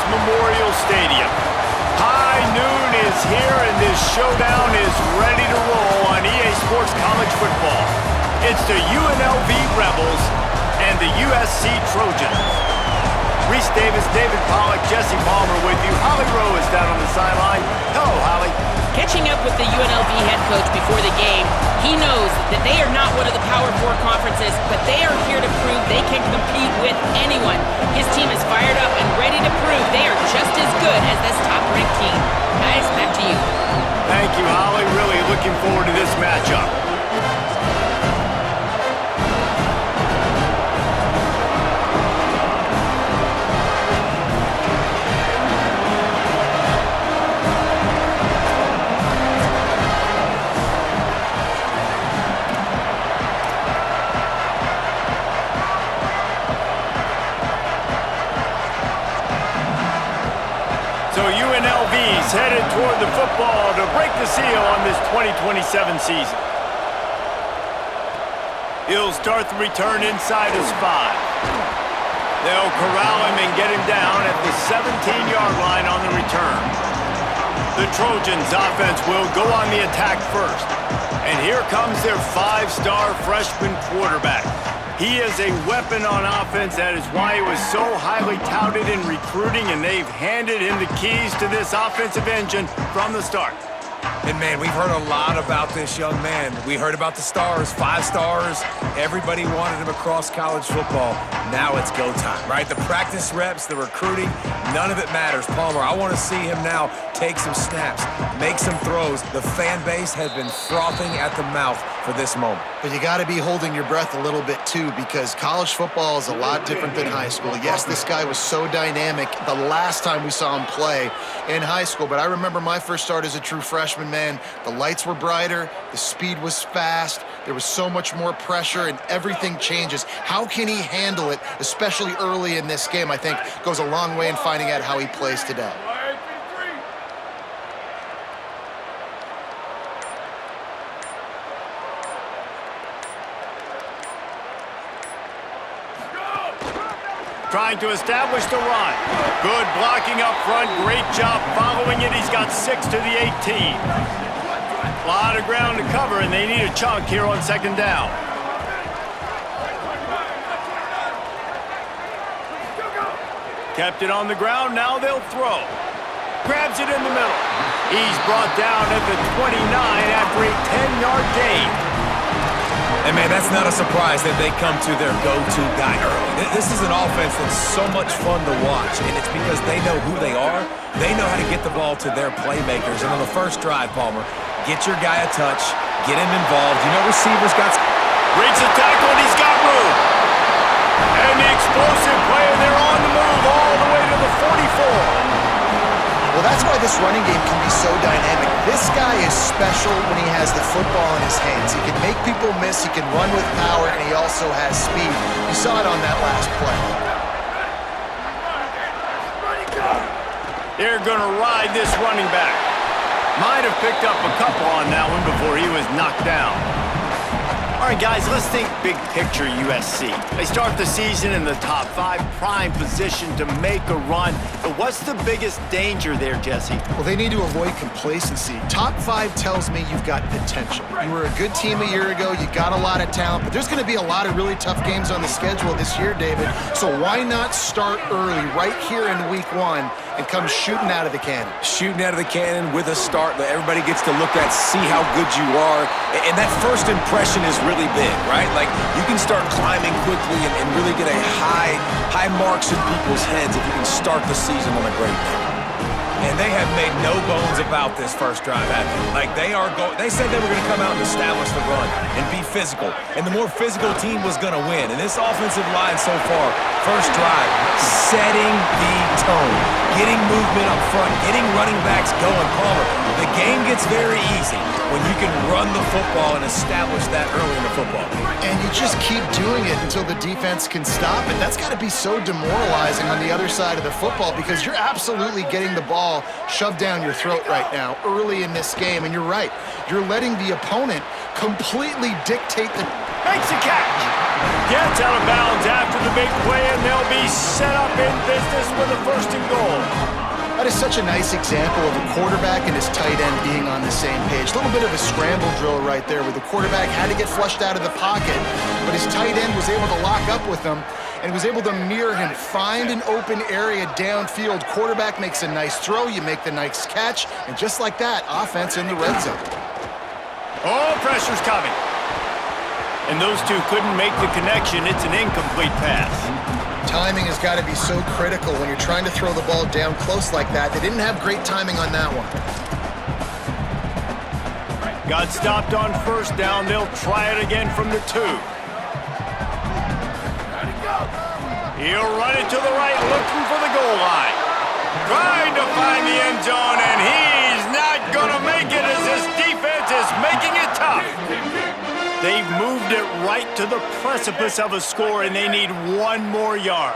Memorial Stadium. High noon is here, and this showdown is ready to roll on EA Sports College Football. It's the UNLV Rebels and the USC Trojans. Reese Davis, David Pollack, Jesse Palmer with you. Holly Rowe is down on the sideline. Hello, Holly. Catching up with the UNLV head coach before the game, he knows that they are not one of the Power 4 conferences, but they are here to prove they can compete with anyone. His team is fired up and ready to prove they are just as good as this top-ranked team. Guys, back to you. Thank you, Holly. Really looking forward to this matchup. So UNLV's headed toward the football to break the seal on this 2027 season. He'll start the return inside his 5. They'll corral him and get him down at the 17-yard line on the return. The Trojans offense will go on the attack first. And here comes their 5-star freshman quarterback. He is a weapon on offense. That is why he was so highly touted in recruiting, and they've handed him the keys to this offensive engine from the start. And, man, we've heard a lot about this young man. We heard about the stars, 5 stars. Everybody wanted him across college football. Now it's go time, right? The practice reps, the recruiting, none of it matters. Palmer, I want to see him now take some snaps, make some throws. The fan base has been frothing at the mouth for this moment. But you got to be holding your breath a little bit, too, because college football is a lot different than high school. Yes, this guy was so dynamic the last time we saw him play in high school, but I remember my first start as a true freshman, man. The lights were brighter, the speed was fast, there was so much more pressure, and everything changes. How can he handle it, especially early in this game, I think goes a long way in finding out how he plays today. Trying to establish the run. Good blocking up front. Great job following it. He's got 6 to the 18. A lot of ground to cover, and they need a chunk here on second down. Kept it on the ground. Now they'll throw. Grabs it in the middle. He's brought down at the 29 after a 10-yard gain. And, man, that's not a surprise that they come to their go-to guy early. This is an offense that's so much fun to watch, and it's because they know who they are. They know how to get the ball to their playmakers. And on the first drive, Palmer, get your guy a touch, get him involved. You know receivers got... Breaks the tackle, and he's got room. And the explosive player, they're on the move all the way to the 44. Well, that's why this running game can be so dynamic. This guy is special when he has the football in his hands. He can make people miss, he can run with power, and he also has speed. You saw it on that last play. They're going to ride this running back. Might have picked up a couple on that one before he was knocked down. All right, guys, let's think big picture USC. They start the season in the top 5, prime position to make a run. But what's the biggest danger there, Jesse? Well, they need to avoid complacency. Top 5 tells me you've got potential. You were a good team a year ago. You got a lot of talent. But there's going to be a lot of really tough games on the schedule this year, David. So why not start early right here in week 1 and come shooting out of the cannon? Shooting out of the cannon with a start that everybody gets to look at, see how good you are. And that first impression is really big, right? Like, you can start climbing quickly and really get a high marks in people's heads if you can start the season on a great note. And they have made no bones about this first drive, have they? Like, they said they were going to come out and establish the run and be physical. And the more physical team was going to win. And this offensive line so far, first drive, setting the tone, getting movement up front, getting running backs going. Palmer, the game gets very easy when you can run the football and establish that early in the football game. And you just keep doing it until the defense can stop it. That's got to be so demoralizing on the other side of the football because you're absolutely getting the ball ball shoved down your throat right now early in this game. And you're right. You're letting the opponent completely dictate the... Makes a catch. Gets out of bounds after the big play, and they'll be set up in business with a 1st and goal. That is such a nice example of a quarterback and his tight end being on the same page. A little bit of a scramble drill right there where the quarterback had to get flushed out of the pocket, but his tight end was able to lock up with him and was able to mirror him, find an open area downfield. Quarterback makes a nice throw, you make the nice catch, and just like that, offense in the red zone. Oh, pressure's coming. And those two couldn't make the connection. It's an incomplete pass. Timing has got to be so critical when you're trying to throw the ball down close like that. They didn't have great timing on that one. Got stopped on 1st down. They'll try it again from the 2. He'll run it to the right, looking for the goal line. Trying to find the end zone, and he's not going to make it as this defense is making it tough. They've moved it right to the precipice of a score, and they need 1 more yard.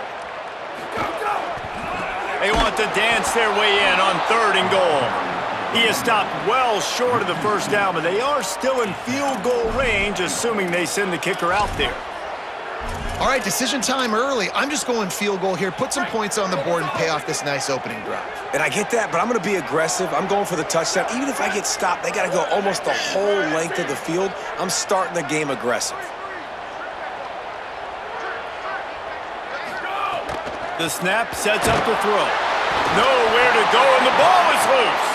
They want to dance their way in on 3rd and goal. He is stopped well short of the 1st down, but they are still in field goal range, assuming they send the kicker out there. All right, decision time early. I'm just going field goal here. Put some points on the board and pay off this nice opening drive. And I get that, but I'm going to be aggressive. I'm going for the touchdown. Even if I get stopped, they got to go almost the whole length of the field. I'm starting the game aggressive. The snap sets up the throw. Nowhere to go, and the ball is loose.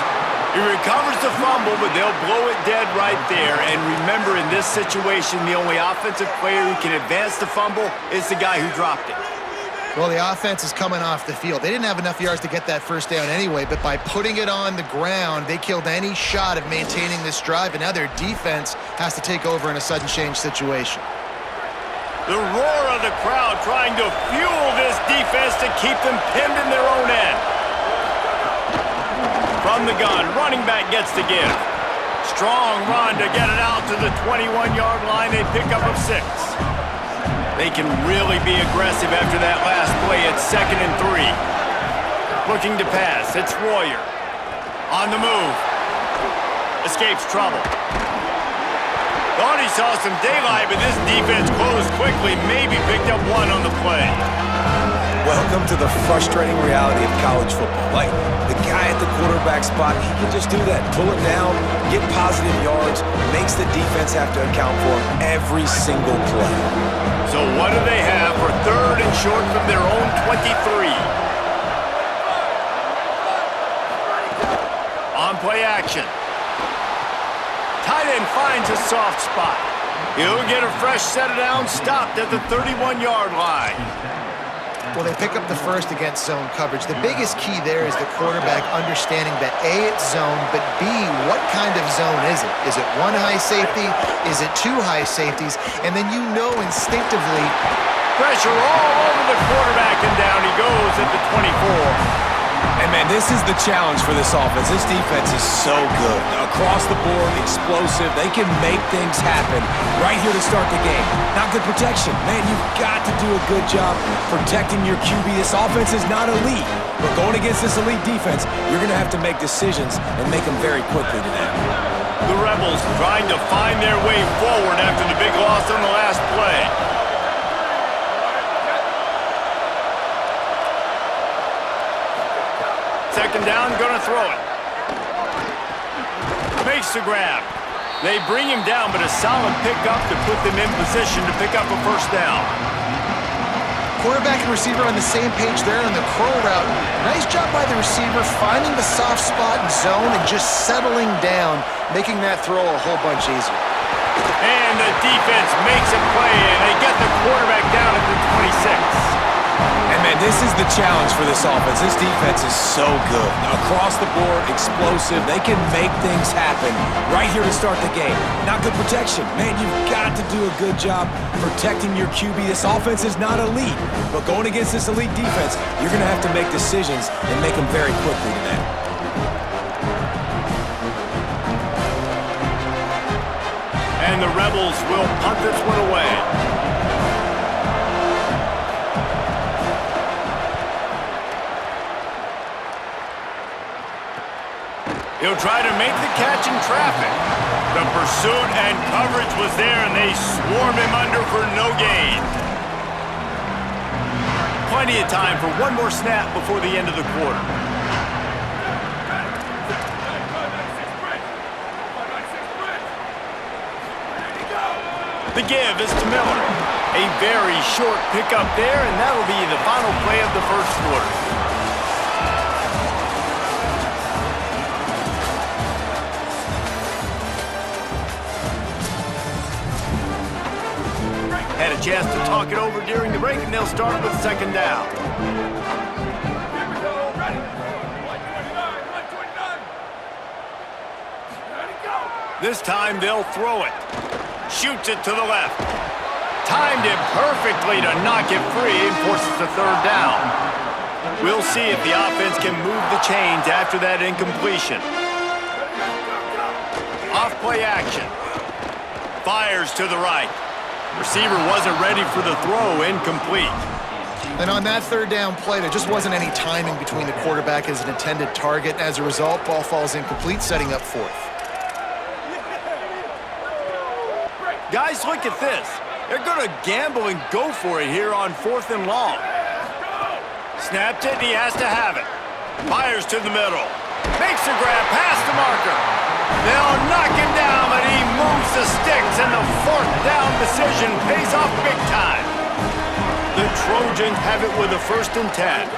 He recovers the fumble, but they'll blow it dead right there. And remember, in this situation, the only offensive player who can advance the fumble is the guy who dropped it. Well, the offense is coming off the field. They didn't have enough yards to get that 1st down anyway, but by putting it on the ground, they killed any shot of maintaining this drive, and now their defense has to take over in a sudden change situation. The roar of the crowd trying to fuel this defense to keep them pinned in their own end. From the gun, running back gets the give. Strong run to get it out to the 21-yard line. They pick up of 6. They can really be aggressive after that last play. It's 2nd and 3. Looking to pass. It's Royer. On the move. Escapes trouble. Thought he saw some daylight, but this defense closed quickly. Maybe picked up 1 on the play. Welcome to the frustrating reality of college football. Like, the guy at the quarterback spot, he can just do that. Pull it down, get positive yards, makes the defense have to account for him every single play. So what do they have for 3rd and short from their own 23? On play action. Tight end finds a soft spot. He'll get a fresh set it down, stopped at the 31-yard line. Well, they pick up the 1st against zone coverage. The biggest key there is the quarterback understanding that A, it's zone, but B, what kind of zone is it? Is it 1 high safety? Is it 2 high safeties? And then you know instinctively. Pressure all over the quarterback, and down he goes at the 24. And, man, this is the challenge for this offense. This defense is so good. Across the board, explosive. They can make things happen right here to start the game. Not good protection. Man, you've got to do a good job protecting your QB. This offense is not elite. But going against this elite defense, you're going to have to make decisions and make them very quickly today. The Rebels trying to find their way forward after the big loss on the last play. 2nd down, gonna throw it. Makes the grab. They bring him down, but a solid pickup to put them in position to pick up a 1st down. Quarterback and receiver on the same page there on the curl route. Nice job by the receiver finding the soft spot in zone and just settling down, making that throw a whole bunch easier. And the defense makes a play, and they get the quarterback down at the 26. And, man, this is the challenge for this offense. This defense is so good. Across the board, explosive. They can make things happen right here to start the game. Not good protection. Man, you've got to do a good job protecting your QB. This offense is not elite, but going against this elite defense, you're going to have to make decisions and make them very quickly today. And the Rebels will punt this one away. He'll try to make the catch in traffic. The pursuit and coverage was there, and they swarmed him under for no gain. Plenty of time for one more snap before the end of the quarter. The give is to Miller. A very short pickup there, and that'll be the final play of the first quarter. Had a chance to talk it over during the break, and they'll start with second down. Here we go, ready. 129, 129. Ready, go. This time they'll throw it. Shoots it to the left. Timed it perfectly to knock it free and forces the third down. We'll see if the offense can move the chains after that incompletion. Off play action. Fires to the right. Receiver wasn't ready for the throw, incomplete. And on that third down play, there just wasn't any timing between the quarterback and his intended target. As a result, ball falls incomplete, setting up fourth. Guys, look at this. They're going to gamble and go for it here on 4th and long. Snapped it, and he has to have it. Fires to the middle. Makes a grab past the marker. They'll knock him down, but he moves the sticks, and the 4th down decision pays off big time. The Trojans have it with a 1st and 10.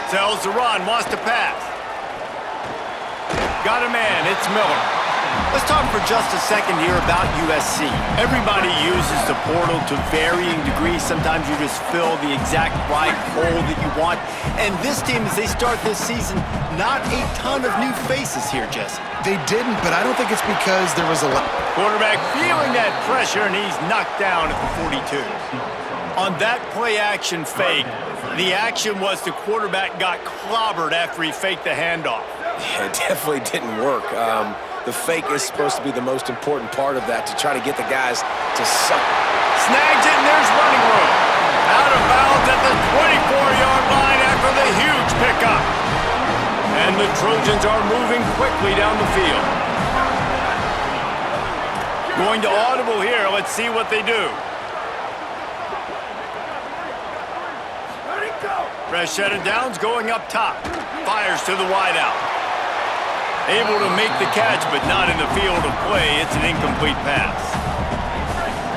Sells the run, wants to pass. Got a man, it's Miller. Let's talk for just a second here about USC. Everybody uses the portal to varying degrees. Sometimes you just fill the exact right hole that you want. And this team, as they start this season, not a ton of new faces here, Jesse. They didn't, but I don't think it's because there was a lot. Quarterback feeling that pressure, and he's knocked down at the 42. On that play-action fake, the action was the quarterback got clobbered after he faked the handoff. Yeah, it definitely didn't work. The fake is supposed to be the most important part of that, to try to get the guys to suck. Snags it, and there's running room. Out of bounds at the 24-yard line after the huge pickup. And the Trojans are moving quickly down the field. Going to audible here. Let's see what they do. Ready, go. Fresh set of downs going up top. Fires to the wideout. Able to make the catch, but not in the field of play. It's an incomplete pass.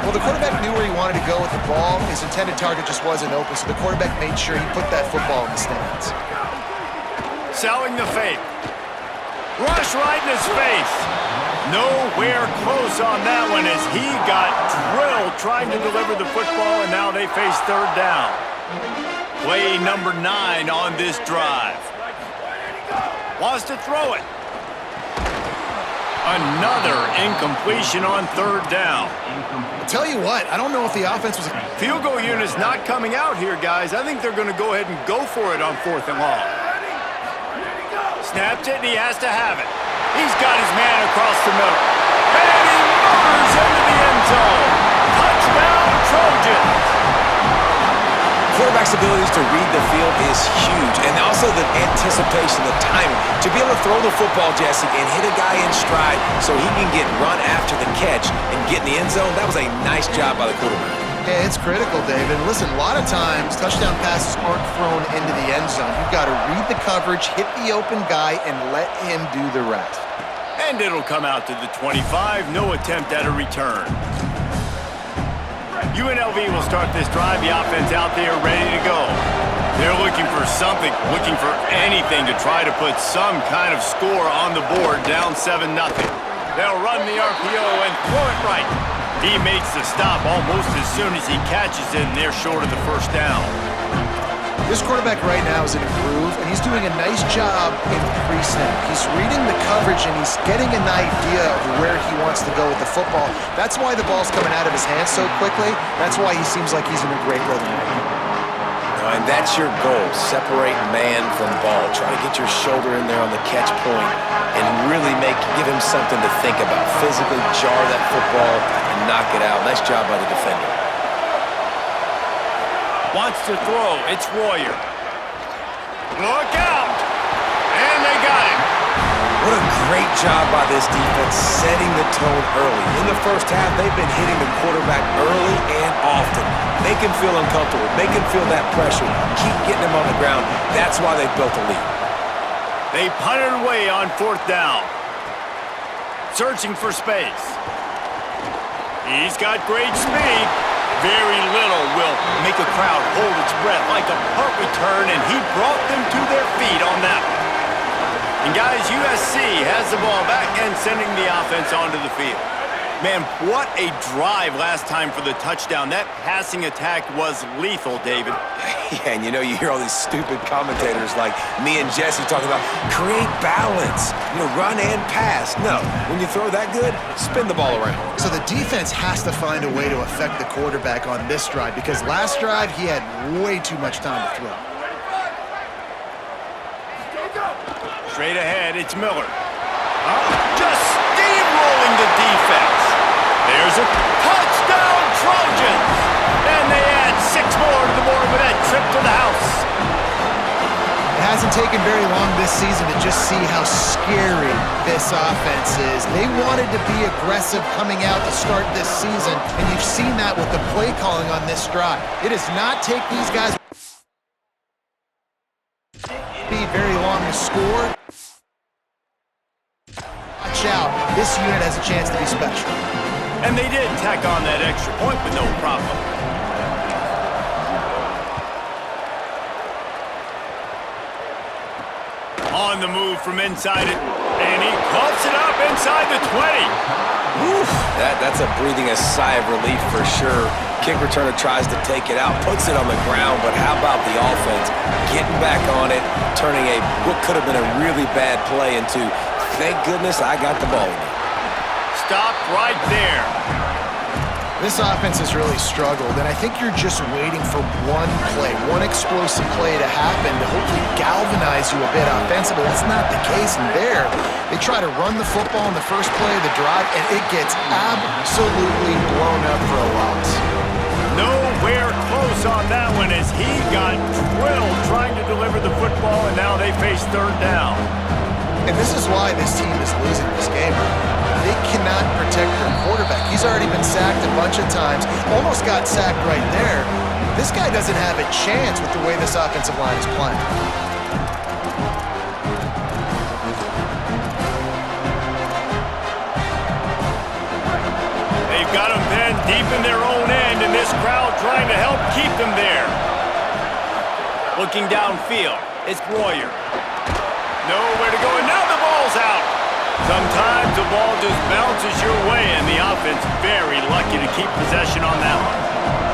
Well, the quarterback knew where he wanted to go with the ball. His intended target just wasn't open, so the quarterback made sure he put that football in the stands. Selling the fake. Rush right in his face. Nowhere close on that one as he got drilled trying to deliver the football, and now they face third down. Play number 9 on this drive. Wants to throw it. Another incompletion on third down. I'll tell you what, I don't know if the offense was... Field goal unit's not coming out here, guys. I think they're going to go ahead and go for it on 4th and long. Snapped it, and he has to have it. He's got his man across the middle. And he murders into the end zone. Touchdown, Trojans. Quarterback's abilities to read the field is huge, and also the anticipation, the timing. To be able to throw the football, Jesse, and hit a guy in stride so he can get run after the catch and get in the end zone, that was a nice job by the quarterback. Yeah, it's critical, David. Listen, a lot of times, touchdown passes aren't thrown into the end zone. You've got to read the coverage, hit the open guy, and let him do the rest. And it'll come out to the 25. No attempt at a return. UNLV will start this drive. The offense out there ready to go. They're looking for something, looking for anything to try to put some kind of score on the board, down 7-0. They'll run the RPO and throw it right. He makes the stop almost as soon as he catches it, and they're short of the first down. This quarterback right now is in a groove, and he's doing a nice job in pre-snap. He's reading the coverage, and he's getting an idea of where he wants to go with the football. That's why the ball's coming out of his hands so quickly. That's why he seems like he's in a great rhythm right now. And that's your goal, separate man from ball. Try to get your shoulder in there on the catch point and really give him something to think about. Physically jar that football and knock it out. Nice job by the defender. Wants to throw. It's Royer. Look out! And they got him. What a great job by this defense setting the tone early. In the first half, they've been hitting the quarterback early and often. Make him feel uncomfortable. Make him feel that pressure. Keep getting him on the ground. That's why they've built a lead. They punted away on 4th down. Searching for space. He's got great speed. Very little will make a crowd hold its breath like a punt return, and he brought them to their feet on that one. And guys, USC has the ball back and sending the offense onto the field. Man, what a drive last time for the touchdown. That passing attack was lethal, David. Yeah, and you hear all these stupid commentators like me and Jesse talking about create balance, run and pass. No, when you throw that good, spin the ball around. So the defense has to find a way to affect the quarterback on this drive because last drive he had way too much time to throw. Straight ahead, it's Miller. Just steamrolling the defense. There's a touchdown, Trojans! And they add 6 more to the board with that trip to the house. It hasn't taken very long this season to just see how scary this offense is. They wanted to be aggressive coming out to start this season, and you've seen that with the play calling on this drive. It does not take these guys very long to score. Watch out. This unit has a chance to be special. And they did tack on that extra point with no problem. On the move from inside it, and he coughs it up inside the 20. Whew, that's a breathing a sigh of relief for sure. Kick returner tries to take it out, puts it on the ground, but how about the offense getting back on it, turning what could have been a really bad play into, thank goodness I got the ball. Stopped right there. This offense has really struggled, and I think you're just waiting for one play, one explosive play to happen to hopefully galvanize you a bit offensively. That's not the case in there. They try to run the football in the first play of the drive, and it gets absolutely blown up for a loss. Nowhere close on that one as he got drilled trying to deliver the football, and now they face 3rd down. And this is why this team is losing this game. They cannot protect their quarterback. He's already been sacked a bunch of times, almost got sacked right there. This guy doesn't have a chance with the way this offensive line is playing. They've got them pinned deep in their own end, and this crowd trying to help keep them there. Looking downfield, it's Royer. Nowhere to go, and now the ball's out. Sometimes the ball just bounces your way, and the offense very lucky to keep possession on that one.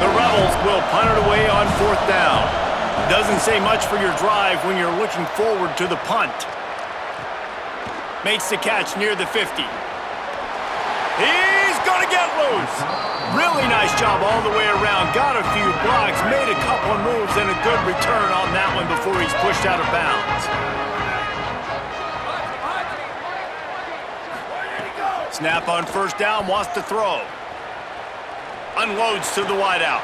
The Rebels will punt it away on 4th down. Doesn't say much for your drive when you're looking forward to the punt. Makes the catch near the 50. He's gonna get loose. Really nice job all the way around. Got a few blocks, made a couple of moves, and a good return on that one before he's pushed out of bounds. Snap on 1st down, wants to throw. Unloads to the wideout.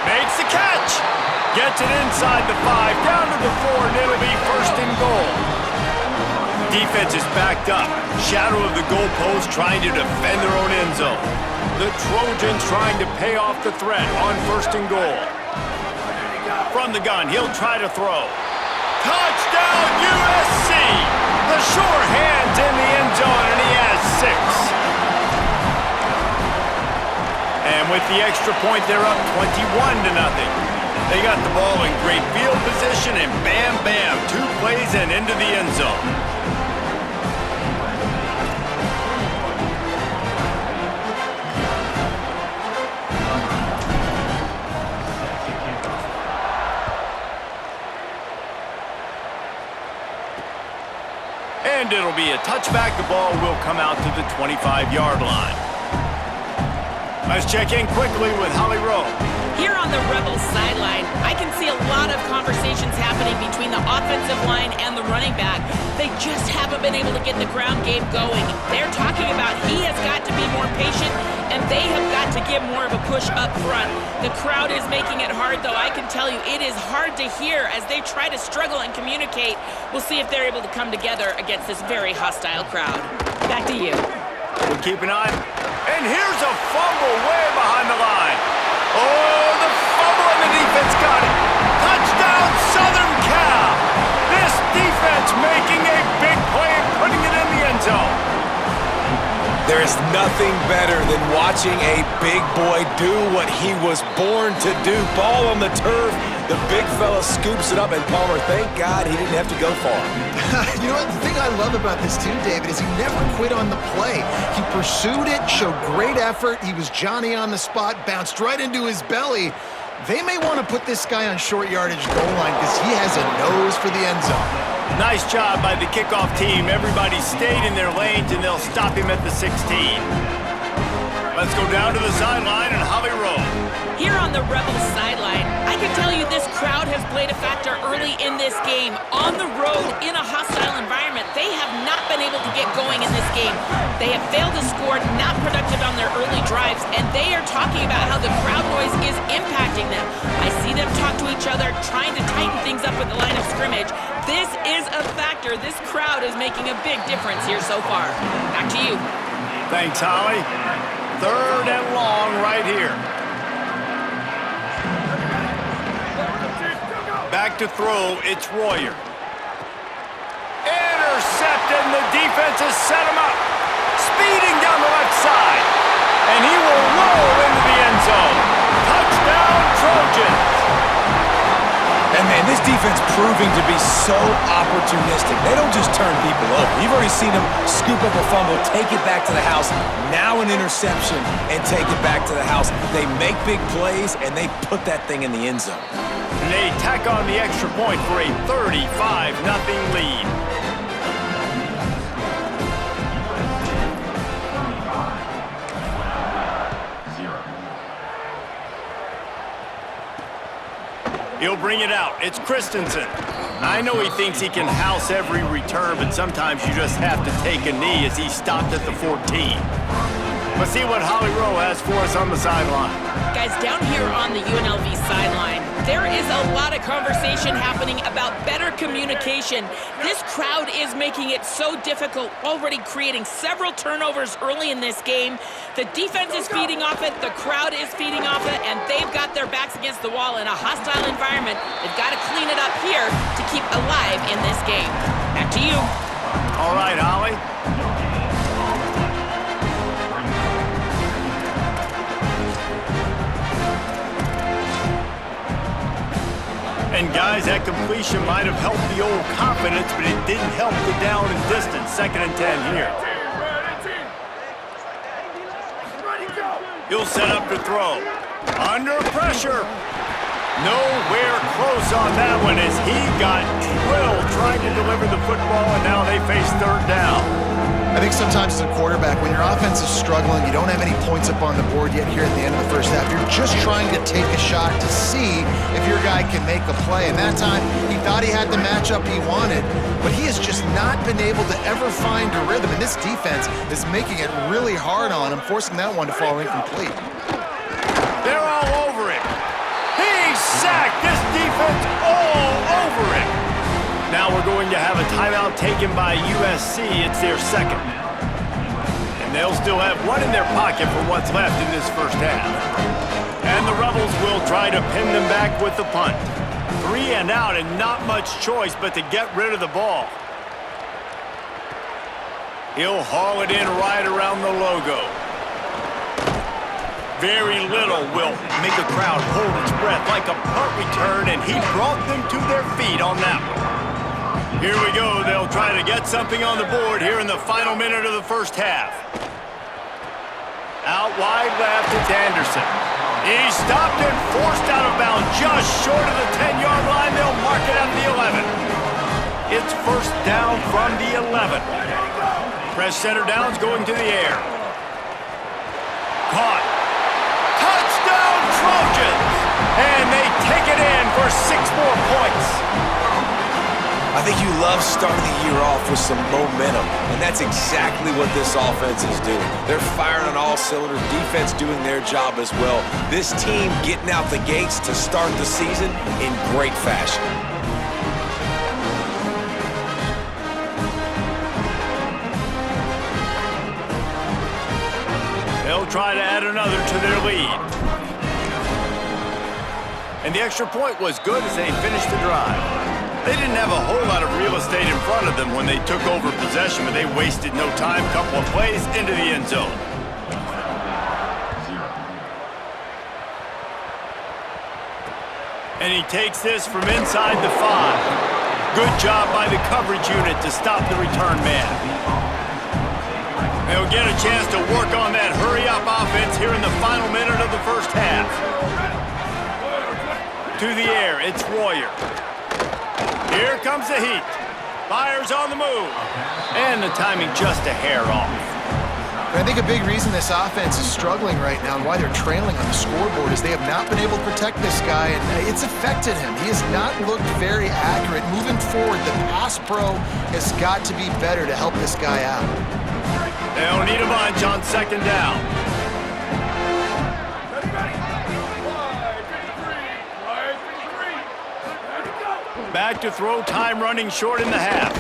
Makes the catch. Gets it inside the 5, down to the 4, and it'll be 1st and goal. Defense is backed up. Shadow of the goalpost trying to defend their own end zone. The Trojans trying to pay off the threat on 1st and goal. From the gun, he'll try to throw. Touchdown, USC! The sure hands in the end zone, and he has 6. And with the extra point, they're up 21-0. They got the ball in great field position, and bam, bam, 2 plays and into the end zone. And it'll be a touchback. The ball will come out to the 25-yard line. Let's check in quickly with Holly Rowe. Here on the Rebels sideline, I can see a lot of conversations happening between the offensive line and the running back. They just haven't been able to get the ground game going. They're talking about he has got to be more patient, and they have got to give more of a push up front. The crowd is making it hard, though. I can tell you it is hard to hear as they try to struggle and communicate. We'll see if they're able to come together against this very hostile crowd. Back to you. We'll keep an eye. And here's a fumble way behind the line. Oh, the fumble and the defense got it. Touchdown, Southern Cal. This defense making a big play and putting it in the end zone. There is nothing better than watching a big boy do what he was born to do. Ball on the turf, the big fella scoops it up, and Palmer, thank God he didn't have to go far. You know what? The thing I love about this too, David, is he never quit on the play. He pursued it, showed great effort. He was Johnny on the spot, bounced right into his belly. They may want to put this guy on short yardage goal line because he has a nose for the end zone. Nice job by the kickoff team. Everybody stayed in their lanes, and they'll stop him at the 16. Let's go down to the sideline and Holly Rowe. Here on the Rebels sideline, I can tell you this crowd has played a factor early in this game. On the road, in a hostile environment, they have not been able to get going in this game. They have failed to score, not productive on their early drives, and they are talking about how the crowd noise is impacting them. I see them talk to each other, trying to tighten things up at the line of scrimmage. This is a factor. This crowd is making a big difference here so far. Back to you. Thanks, Holly. 3rd and long right here. Back to throw, it's Royer. Intercepted, and the defense has set him up. Speeding down the left side. And he will roll into the end zone. Touchdown, Trojans. And man, this defense proving to be so opportunistic. They don't just turn people over. You've already seen them scoop up a fumble, take it back to the house, now an interception, and take it back to the house. They make big plays, and they put that thing in the end zone. And they tack on the extra point for a 35-0 lead. He'll bring it out. It's Christensen. I know he thinks he can house every return, but sometimes you just have to take a knee as he stopped at the 14. Let's see what Holly Rowe has for us on the sideline. Guys, down here on the UNLV sideline, there is a lot of conversation happening about better communication. This crowd is making it so difficult, already creating several turnovers early in this game. The defense is feeding off it, the crowd is feeding off it, and they've got their backs against the wall in a hostile environment. They've got to clean it up here to keep alive in this game. Back to you. All right, Holly. And guys, that completion might have helped the old confidence, but it didn't help the down and distance. 2nd and 10 here. He'll set up to throw. Under pressure. Nowhere close on that one as he got drilled trying to deliver the football, and now they face 3rd down. I think sometimes as a quarterback, when your offense is struggling, you don't have any points up on the board yet here at the end of the first half. You're just trying to take a shot to see if your guy can make a play. And that time, he thought he had the matchup he wanted, but he has just not been able to ever find a rhythm. And this defense is making it really hard on him, forcing that one to fall incomplete. They're all over it. He's sacked. This defense all over it. Now we're going to have a timeout taken by USC. It's their 2nd. And they'll still have one in their pocket for what's left in this first half. And the Rebels will try to pin them back with the punt. 3 and out and not much choice but to get rid of the ball. He'll haul it in right around the logo. Very little will make a crowd hold its breath like a punt return, and he brought them to their feet on that one. Here we go. They'll try to get something on the board here in the final minute of the first half. Out wide left, it's Anderson. He's stopped and forced out of bounds just short of the 10-yard line. They'll mark it at the 11. It's 1st down from the 11. Press center downs going to the air. Caught. Touchdown, Trojans! 6 more points. I think you love starting the year off with some momentum, and that's exactly what this offense is doing. They're firing on all cylinders, defense doing their job as well. This team getting out the gates to start the season in great fashion. They'll try to add another to their lead. And the extra point was good as they finished the drive. They didn't have a whole lot of real estate in front of them when they took over possession, but they wasted no time. Couple of plays into the end zone. And he takes this from inside the 5. Good job by the coverage unit to stop the return man. They'll get a chance to work on that hurry-up offense here in the final minute of the first half. To the air, it's Royer. Here comes the heat. Fires on the move. And the timing just a hair off. I think a big reason this offense is struggling right now and why they're trailing on the scoreboard is they have not been able to protect this guy, and it's affected him. He has not looked very accurate. Moving forward, the pass pro has got to be better to help this guy out. They'll need a bunch on second down. Back to throw, time running short in the half.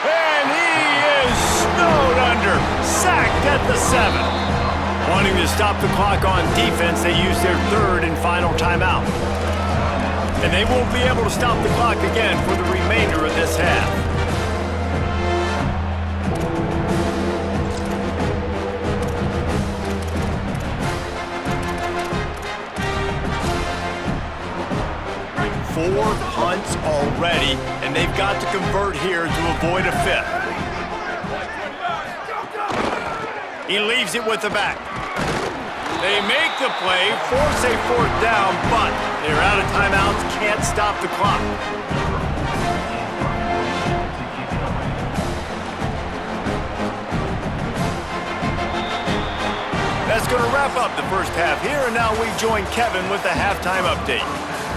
And he is snowed under, sacked at the 7. Wanting to stop the clock on defense, they use their third and final timeout. And they won't be able to stop the clock again for the remainder of this half. Four punts already, and they've got to convert here to avoid a 5th. He leaves it with the back. They make the play, force a 4th down, but they're out of timeouts, can't stop the clock. That's going to wrap up the first half here, and now we join Kevin with the halftime update.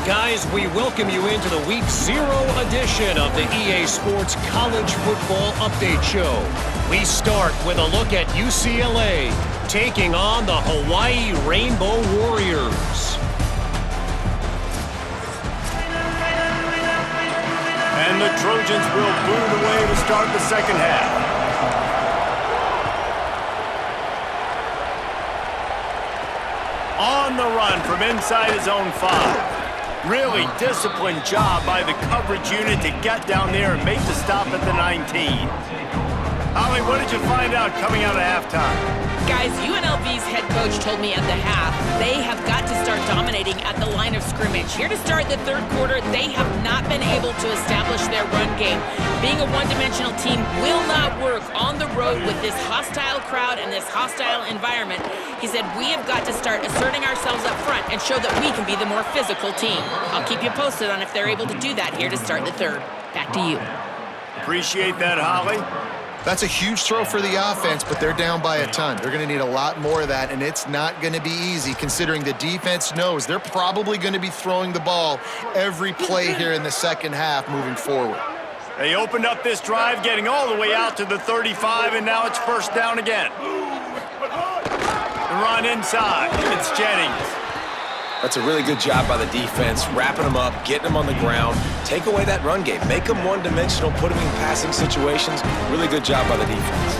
Guys, we welcome you into the Week 0 edition of the EA Sports College Football Update Show. We start with a look at UCLA taking on the Hawaii Rainbow Warriors. And the Trojans will boot away to start the second half. On the run from inside his own 5. Really disciplined job by the coverage unit to get down there and make the stop at the 19. Holly, what did you find out coming out of halftime? Guys, UNLV's head coach told me at the half they have got to start dominating at the line of scrimmage. Here to start the third quarter, they have not been able to establish their run game. Being a one-dimensional team will not work on the road with this hostile crowd and this hostile environment. He said, we have got to start asserting ourselves up front and show that we can be the more physical team. I'll keep you posted on if they're able to do that here to start the third. Back to you. Appreciate that, Holly. That's a huge throw for the offense, but they're down by a ton. They're going to need a lot more of that, and it's not going to be easy considering the defense knows they're probably going to be throwing the ball every play here in the second half moving forward. They opened up this drive, getting all the way out to the 35, and now it's first down again. The run inside. It's Jennings. That's a really good job by the defense, wrapping them up, getting them on the ground. Take away that run game. Make them one-dimensional, put them in passing situations. Really good job by the defense.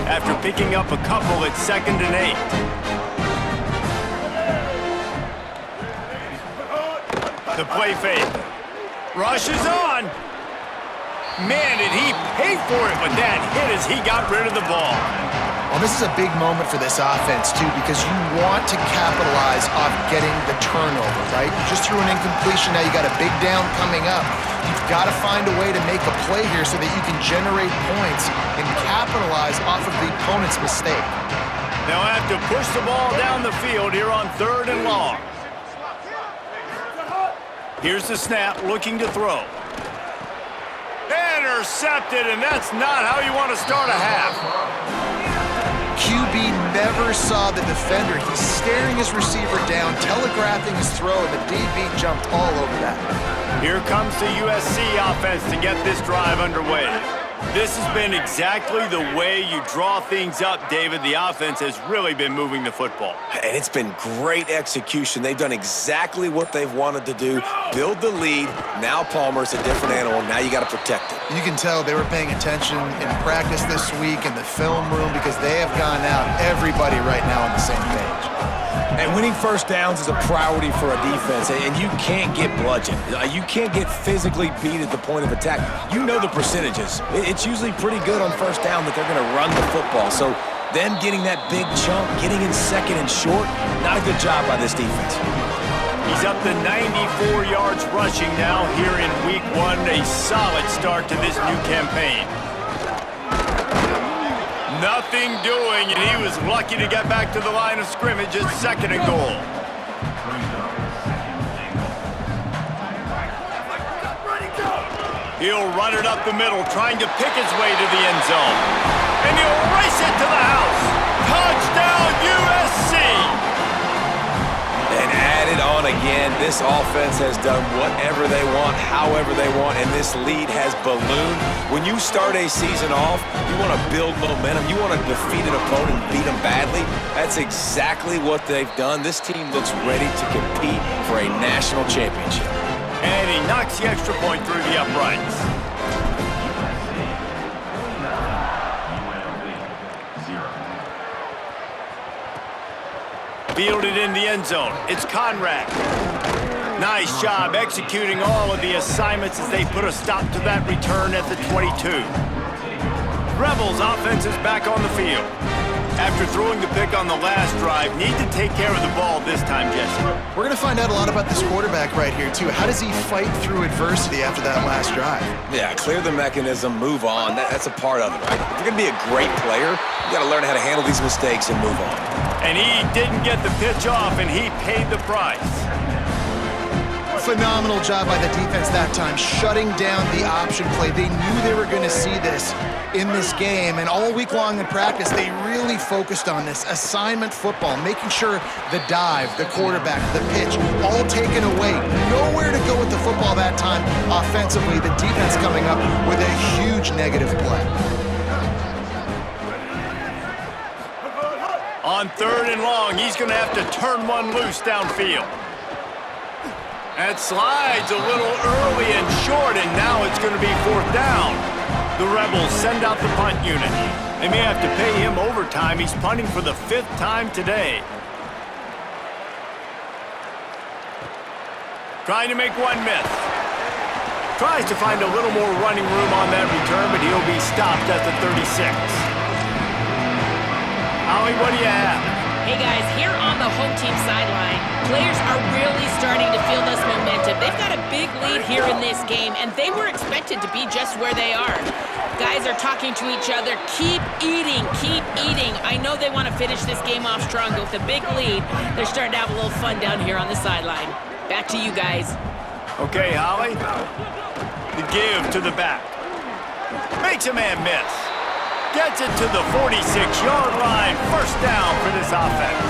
After picking up a couple, it's 2nd and 8. The play fake. Rush is on. Man, did he pay for it with that hit as he got rid of the ball. Well, this is a big moment for this offense, too, because you want to capitalize off getting the turnover, right? You just threw an incompletion. Now you got a big down coming up. You've got to find a way to make a play here so that you can generate points and capitalize off of the opponent's mistake. They'll have to push the ball down the field here on 3rd and long. Here's the snap, looking to throw. Intercepted, and that's not how you want to start a half. QB never saw the defender. He's staring his receiver down, telegraphing his throw, and the DB jumped all over that. Here comes the USC offense to get this drive underway. This has been exactly the way you draw things up, David. The offense has really been moving the football. And it's been great execution. They've done exactly what they've wanted to do. Build the lead. Now Palmer's a different animal. Now you got to protect it. You can tell they were paying attention in practice this week in the film room because they have gone out, everybody right now on the same page. And winning first downs is a priority for a defense, and you can't get bludgeoned. You can't get physically beat at the point of attack. You know the percentages. It's usually pretty good on first down that they're going to run the football. So them getting that big chunk, getting in second and short, not a good job by this defense. He's up to 94 yards rushing now here in week 1. A solid start to this new campaign. Nothing doing, and he was lucky to get back to the line of scrimmage at 2nd and goal. He'll run it up the middle, trying to pick his way to the end zone. And he'll race it to the house. Touchdown, USC! And add it on again. This offense has done whatever they want, however they want, and this lead has ballooned. When you start a season off, you want to build momentum. You want to defeat an opponent and beat them badly. That's exactly what they've done. This team looks ready to compete for a national championship. And he knocks the extra point through the uprights. Fielded in the end zone. It's Conrad. Nice job executing all of the assignments as they put a stop to that return at the 22. Rebels offense is back on the field. After throwing the pick on the last drive, need to take care of the ball this time, Jesse. We're going to find out a lot about this quarterback right here, too. How does he fight through adversity after that last drive? Yeah, clear the mechanism, move on. That's a part of it, right? If you're going to be a great player, you got to learn how to handle these mistakes and move on. And he didn't get the pitch off, and he paid the price. Phenomenal job by the defense that time, shutting down the option play. They knew they were going to see this in this game, and all week long in practice, they really focused on this assignment football, making sure the dive, the quarterback, the pitch, all taken away. Nowhere to go with the football that time offensively. The defense coming up with a huge negative play. On 3rd and long, he's going to have to turn one loose downfield. That slides a little early and short, and now it's going to be 4th down. The Rebels send out the punt unit. They may have to pay him overtime. He's punting for the 5th time today. Trying to make one miss. Tries to find a little more running room on that return, but he'll be stopped at the 36. Howie, what do you have? Hey guys, here on the home team sideline, players are really starting to feel this momentum. They've got a big lead here in this game, and they were expected to be just where they are. Guys are talking to each other, keep eating, keep eating. I know they want to finish this game off strong, but with a big lead, they're starting to have a little fun down here on the sideline. Back to you guys. Okay, Holly. The give to the back. Makes a man miss. Gets it to the 46-yard line. 1st down for this offense.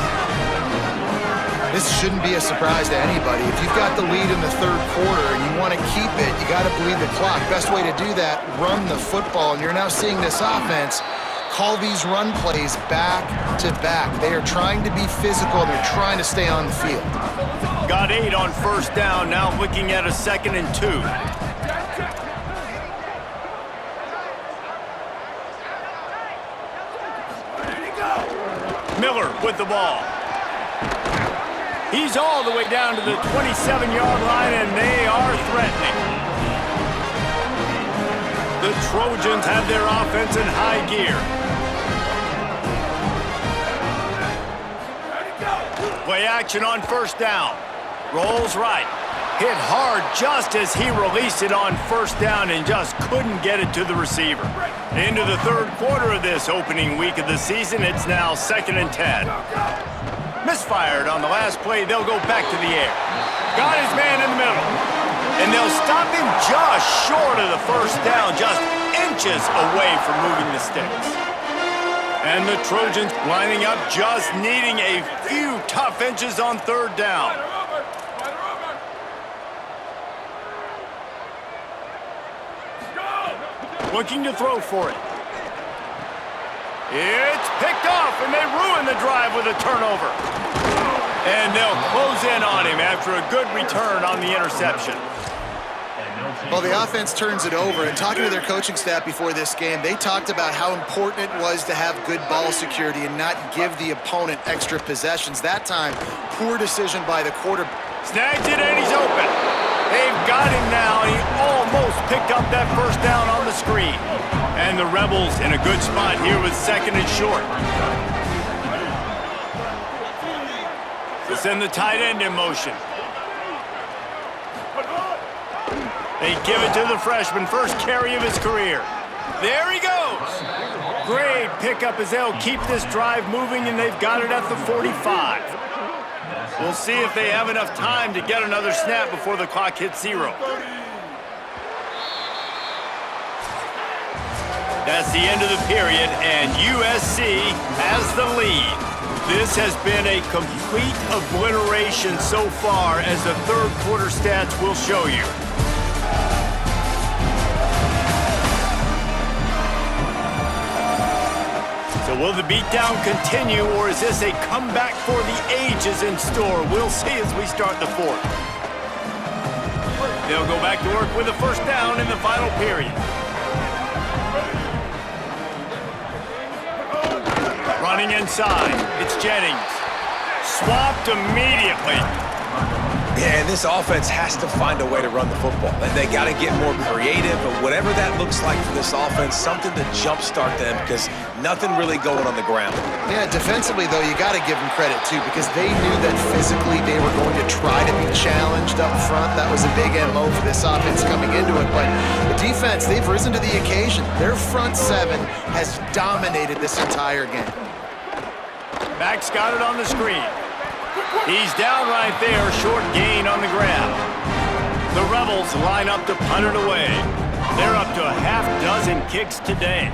This shouldn't be a surprise to anybody. If you've got the lead in the 3rd quarter and you want to keep it, you got to bleed the clock. Best way to do that, run the football. And you're now seeing this offense call these run plays back to back. They are trying to be physical. They're trying to stay on the field. Got 8 on 1st down. Now looking at a 2nd and 2. Miller with the ball. He's all the way down to the 27-yard line, and they are threatening. The Trojans have their offense in high gear. Play action on 1st down. Rolls right. Hit hard just as he released it on 1st down and just couldn't get it to the receiver. Into the 3rd quarter of this opening week of the season, it's now 2nd and 10. Misfired on the last play, they'll go back to the air. Got his man in the middle. And they'll stop him just short of the 1st down, just inches away from moving the sticks. And the Trojans lining up, just needing a few tough inches on third down. Looking to throw for it. It's picked off, and they ruin the drive with a turnover. And they'll close in on him after a good return on the interception. Well, the offense turns it over, and talking to their coaching staff before this game, they talked about how important it was to have good ball security and not give the opponent extra possessions. That time, poor decision by the quarterback. Snags it, and he's open. They've got him now, and he almost picked up that first down on the screen. And the Rebels in a good spot here with second and short. They'll send the tight end in motion. They give it to the freshman, first carry of his career. There he goes. Great pickup as they'll keep this drive moving, and they've got it at the 45. We'll see if they have enough time to get another snap before the clock hits 0. That's the end of the period, and USC has the lead. This has been a complete obliteration so far, as the third quarter stats will show you. So will the beatdown continue, or is this a comeback for the ages in store? We'll see as we start the fourth. They'll go back to work with a first down in the final period. Running inside, it's Jennings. Swapped immediately. Yeah, and this offense has to find a way to run the football. They got to get more creative, but whatever that looks like for this offense, something to jumpstart them, because nothing really going on the ground. Yeah, defensively, though, you got to give them credit, too, because they knew that physically they were going to try to be challenged up front. That was a big MO for this offense coming into it. But the defense, they've risen to the occasion. Their front seven has dominated this entire game. Max got it on the screen. He's down right there, short gain on the grab. The Rebels line up to punt it away. They're up to a half dozen kicks today.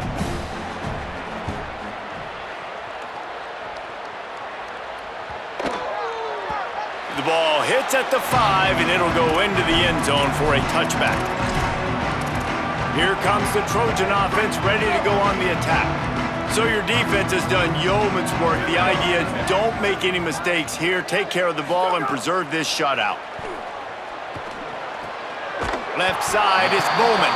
The ball hits at the 5, and it'll go into the end zone for a touchback. Here comes the Trojan offense ready to go on the attack. So your defense has done yeoman's work. The idea is don't make any mistakes here. Take care of the ball and preserve this shutout. Left side is Bowman.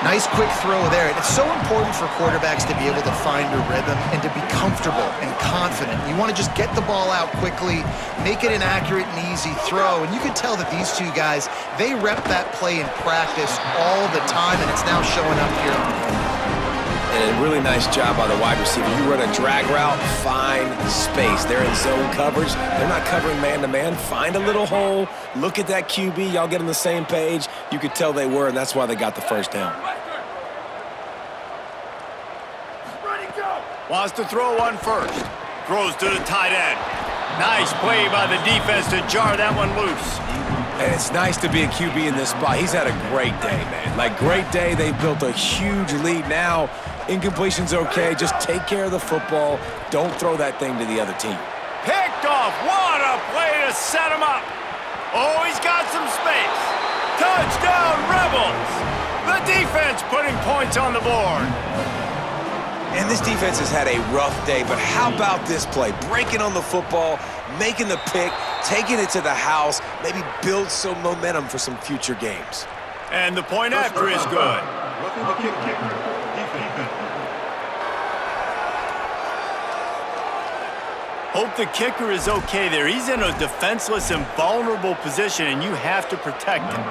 Nice quick throw there. It's so important for quarterbacks to be able to find a rhythm and to be comfortable and confident. You want to just get the ball out quickly, make it an accurate and easy throw. And you can tell that these two guys, they rep that play in practice all the time, and it's now showing up here on the end. And a really nice job by the wide receiver. You run a drag route, find space. They're in zone coverage. They're not covering man-to-man. Find a little hole. Look at that QB. Y'all get on the same page. You could tell they were, and that's why they got the first down. Wants to throw one first. Throws to the tight end. Nice play by the defense to jar that one loose. And it's nice to be a QB in this spot. He's had a great day, man. Like, great day. They've built a huge lead now. Incompletion's okay. Just take care of the football. Don't throw that thing to the other team. Picked off. What a play to set him up. Oh, he's got some space. Touchdown, Rebels. The defense putting points on the board. And this defense has had a rough day, but how about this play? Breaking on the football, making the pick, taking it to the house, maybe build some momentum for some future games. And the point after is good. Hope the kicker is okay there. He's in a defenseless and vulnerable position, and you have to protect him.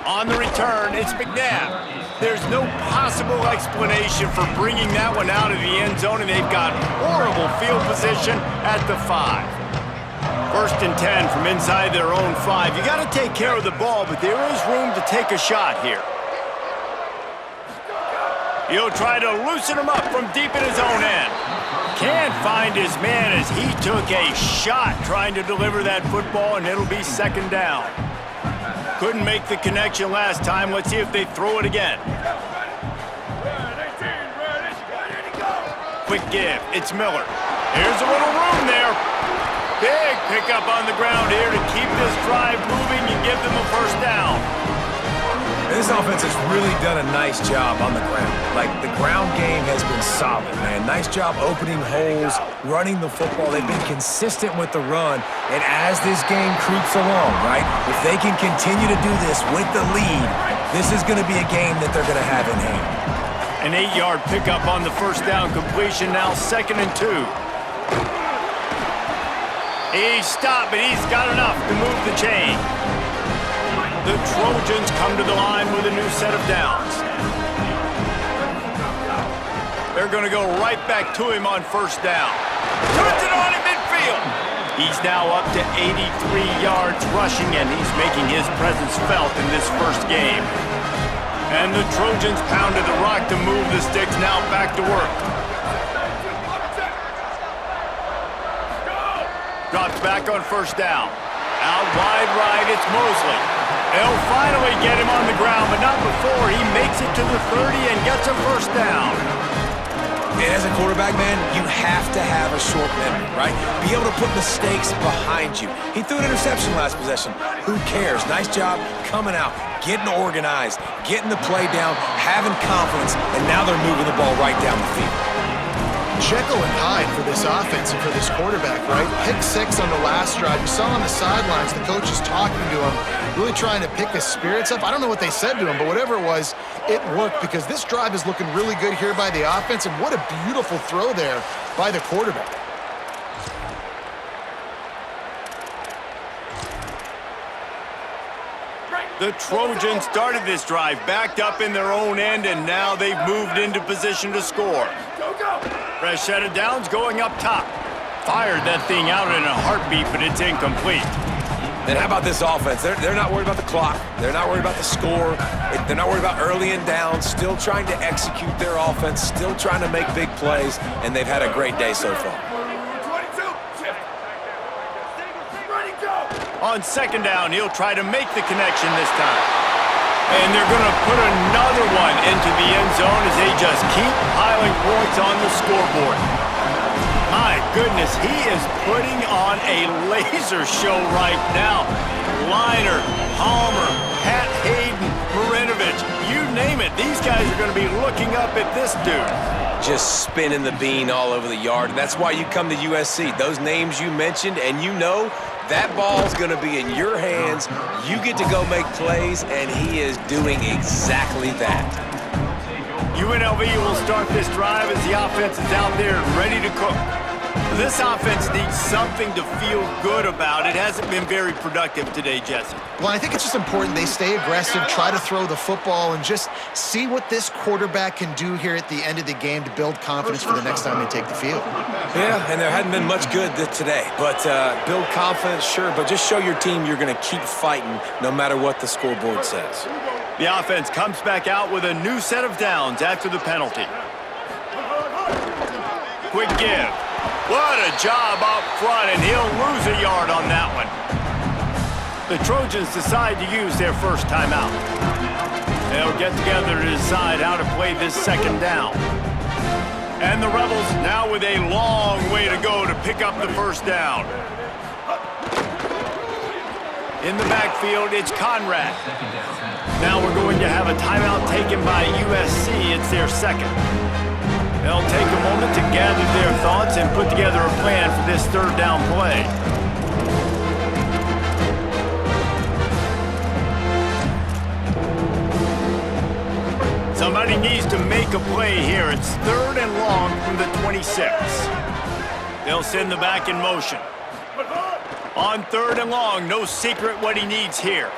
On the return, it's McNabb. There's no possible explanation for bringing that one out of the end zone, and they've got horrible field position at the 5. First and 10 from inside their own 5. You got to take care of the ball, but there is room to take a shot here. He'll try to loosen him up from deep in his own end. Can't find his man as he took a shot trying to deliver that football, and it'll be second down. Couldn't make the connection last time. Let's see if they throw it again. Quick give. It's Miller. Here's a little room there. Big pickup on the ground here to keep this drive moving and give them a first down. And this offense has really done a nice job on the ground. Like, the ground game has been solid, man. Nice job opening holes, running the football. They've been consistent with the run. And as this game creeps along, right, if they can continue to do this with the lead, this is going to be a game that they're going to have in hand. An 8-yard pickup on the first down completion, now 2nd and 2. He's stopped, but he's got enough to move the chain. The Trojans come to the line with a new set of downs. They're going to go right back to him on first down. Puts it on in midfield. He's now up to 83 yards rushing, and he's making his presence felt in this first game. And the Trojans pounded the rock to move the sticks, now back to work. Drops back on first down. Out wide right, it's Mosley. They'll finally get him on the ground, but not before he makes it to the 30 and gets a first down. And as a quarterback, man, you have to have a short memory, right? Be able to put mistakes behind you. He threw an interception last possession. Who cares? Nice job coming out, getting organized, getting the play down, having confidence, and now they're moving the ball right down the field. Jekyll and Hyde for this offense and for this quarterback, right? Pick 6 on the last drive. You saw on the sidelines the coach is talking to him, really trying to pick his spirits up. I don't know what they said to him, but whatever it was, it worked because this drive is looking really good here by the offense, and what a beautiful throw there by the quarterback. The Trojans started this drive, backed up in their own end, and now they've moved into position to score. Fresh set of downs going up top. Fired that thing out in a heartbeat, but it's incomplete. And how about this offense? They're not worried about the clock. They're not worried about the score. They're not worried about early and down. Still trying to execute their offense. Still trying to make big plays. And they've had a great day so far. On second down, he'll try to make the connection this time. And they're going to put another one into the end zone as they just keep piling points on the scoreboard. My goodness, he is putting on a laser show right now. Liner, Palmer, Pat Hayden, Marinovich, you name it. These guys are going to be looking up at this dude. Just spinning the bean all over the yard. And that's why you come to USC. Those names you mentioned, and you know that ball's going to be in your hands. You get to go make plays, and he is doing exactly that. UNLV will start this drive as the offense is out there ready to cook. This offense needs something to feel good about. It hasn't been very productive today, Jesse. Well, I think it's just important they stay aggressive, try to throw the football, and just see what this quarterback can do here at the end of the game to build confidence for the next time they take the field. Yeah, and there hadn't been much good today. But build confidence, sure, but just show your team you're going to keep fighting no matter what the scoreboard says. The offense comes back out with a new set of downs after the penalty. Quick give. What a job up front, and he'll lose a yard on that one. The Trojans decide to use their first timeout. They'll get together to decide how to play this second down. And the Rebels now with a long way to go to pick up the first down. In the backfield, it's Conrad. Now we're going to have a timeout taken by USC. It's their second. They'll take a moment to gather their thoughts and put together a plan for this third down play. Somebody needs to make a play here. It's 3rd and long from the 26. They'll send the back in motion. On 3rd and long, no secret what he needs here.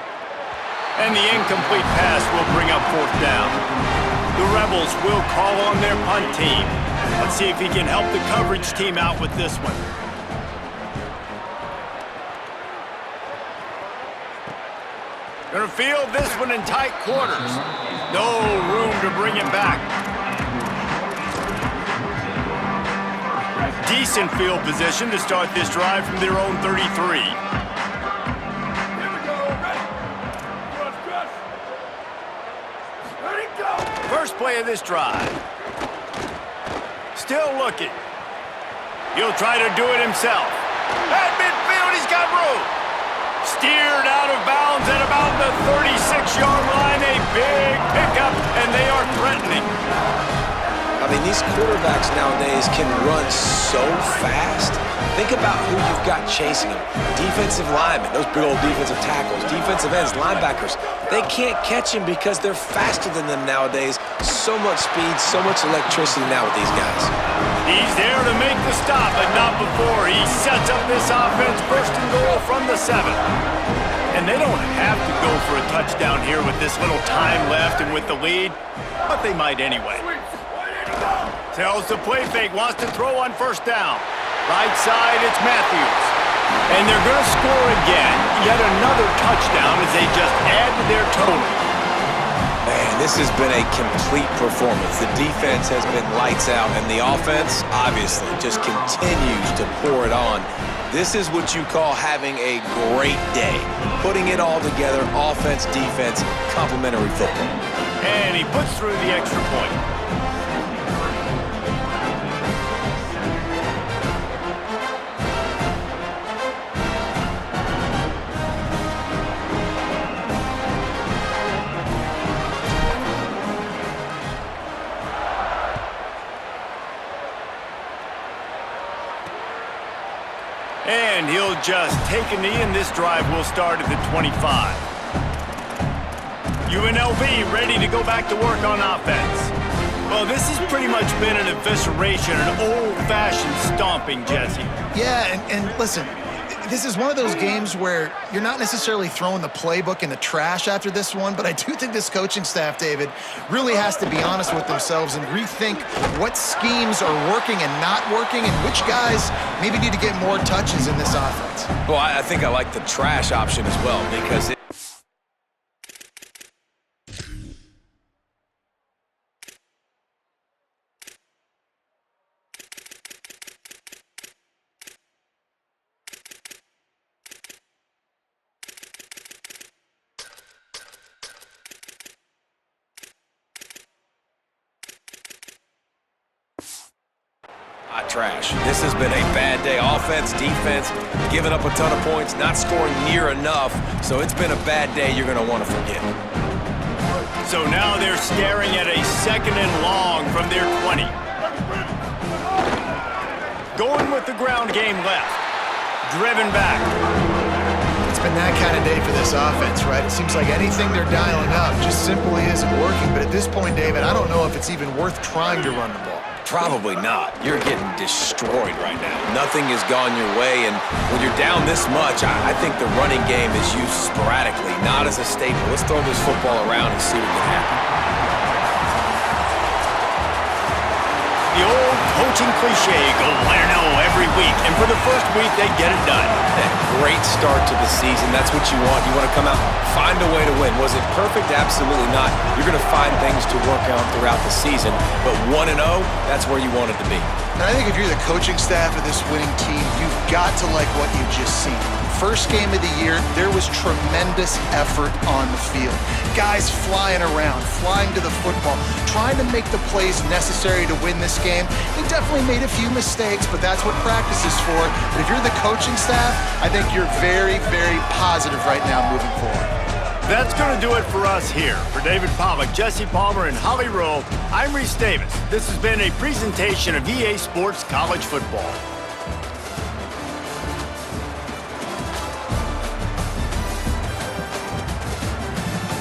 And the incomplete pass will bring up 4th down. The Rebels will call on their punt team. Let's see if he can help the coverage team out with this one. Gonna field this one in tight quarters. No room to bring it back. Decent field position to start this drive from their own 33. first play of this drive. Still looking. He'll try to do it himself. At midfield, he's got room. Steered out of bounds at about the 36-yard line. A big pickup, and they are threatening. I mean, these quarterbacks nowadays can run so fast. Think about who you've got chasing them. Defensive linemen, those big old defensive tackles, defensive ends, linebackers. They can't catch him because they're faster than them nowadays. So much speed, so much electricity now with these guys. He's there to make the stop, but not before. He sets up this offense first and goal from the 7. And they don't have to go for a touchdown here with this little time left and with the lead, but they might anyway. Tells the play fake, wants to throw on first down. Right side, it's Matthews. And they're going to score again. Yet another touchdown as they just add to their total. Man, this has been a complete performance. The defense has been lights out, and the offense, obviously, just continues to pour it on. This is what you call having a great day. Putting it all together, offense, defense, complementary football. And he puts through the extra point. And he'll just take a knee, and this drive will start at the 25. UNLV ready to go back to work on offense. Well, this has pretty much been an evisceration, an old-fashioned stomping, Jesse. Yeah, and listen, this is one of those games where you're not necessarily throwing the playbook in the trash after this one, but I do think this coaching staff, David, really has to be honest with themselves and rethink what schemes are working and not working and which guys maybe need to get more touches in this offense. Well, I think I like the trash option as well because trash. This has been a bad day. Offense, defense, giving up a ton of points, not scoring near enough. So it's been a bad day you're going to want to forget. So now they're staring at a 2nd and long from their 20. Going with the ground game left. Driven back. It's been that kind of day for this offense, right? It seems like anything they're dialing up just simply isn't working. But at this point, David, I don't know if it's even worth trying to run the ball. Probably not. You're getting destroyed right now. Nothing has gone your way, and when you're down this much, I think the running game is used sporadically, not as a staple. Let's throw this football around and see what can happen. The old coaching cliche, go 1-0 every week, and for the first week, they get it done. Great start to the season. That's what you want. You want to come out, find a way to win. Was it perfect? Absolutely not. You're going to find things to work on throughout the season, but 1-0, that's where you want it to be. And I think if you're the coaching staff of this winning team, you've got to like what you've just seen. First game of the year, there was tremendous effort on the field. Guys flying around, flying to the football, trying to make the plays necessary to win this game. They definitely made a few mistakes, but that's what practice is for. But if you're the coaching staff, I think you're very, very positive right now moving forward. That's going to do it for us here. For David Pollack, Jesse Palmer, and Holly Rowe, I'm Reese Davis. This has been a presentation of EA Sports College Football.